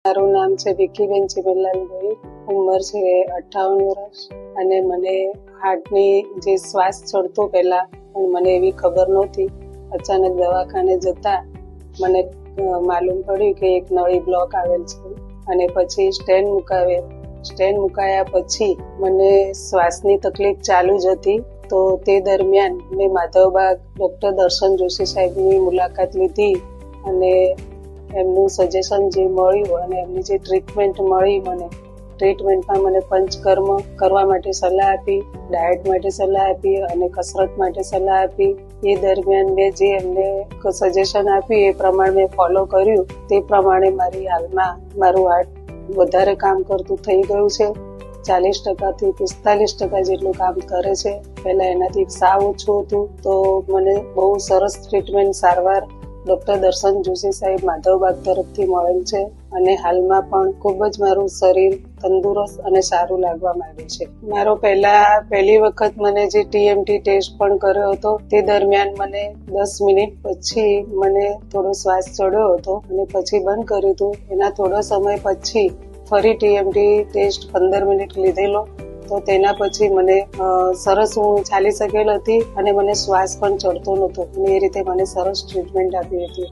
મારું નામ છે વિકીબેન ચિમનલાલભાઈ, ઉંમર છે 58 વર્ષ અને મને હાર્ટની જે શ્વાસ ચડતો પહેલા પણ મને એવી ખબર નહોતી. અચાનક દવાખાને જતા મને માલુમ પડ્યું કે એક નળી બ્લોક આવેલ છે અને પછી સ્ટેન્ડ મુકાયા પછી મને શ્વાસની તકલીફ ચાલુ જ હતી. તો તે દરમિયાન મેં માધવબાગ ડૉક્ટર દર્શન જોશી સાહેબની મુલાકાત લીધી અને એમનું સજેશન જે મળ્યું અને એમની જે ટ્રીટમેન્ટ મળી ટ્રીટમેન્ટમાં મને પંચકર્મ કરવા માટે સલાહ આપી, ડાયટ માટે સલાહ આપી અને કસરત માટે સલાહ આપી. એ દરમિયાન મેં જે એમને સજેશન આપ્યું એ પ્રમાણે મેં ફોલો કર્યું. તે પ્રમાણે હાલમાં મારું હાર્ટ વધારે કામ કરતું થઈ ગયું છે. 40% થી 45% જેટલું કામ કરે છે. પહેલા એનાથી સાવ ઓછું હતું. તો મને બહુ સરસ ટ્રીટમેન્ટ સારવાર ડૉક્ટર દર્શન જોશી સાહેબ માધવબાગ તરફથી મળેલ છે અને હાલમાં પણ ખૂબ જ મારું શરીર તંદુરસ્ત અને સારું લાગવા માંડે છે. મારો પહેલી વખત મને જે TMT ટેસ્ટ પણ કર્યો હતો તે દરમિયાન મને 10 મિનિટ પછી મને થોડો શ્વાસ ચડ્યો હતો અને પછી બંધ કર્યું હતું. એના થોડો સમય પછી ફરી TMT ટેસ્ટ 15 મિનિટ લીધેલો. તો તેના પછી મને સરસ હું ચાલી શકેલ હતી અને મને શ્વાસ પણ ચડતો નહોતો. અને એ રીતે મને સરસ ટ્રીટમેન્ટ આપી હતી.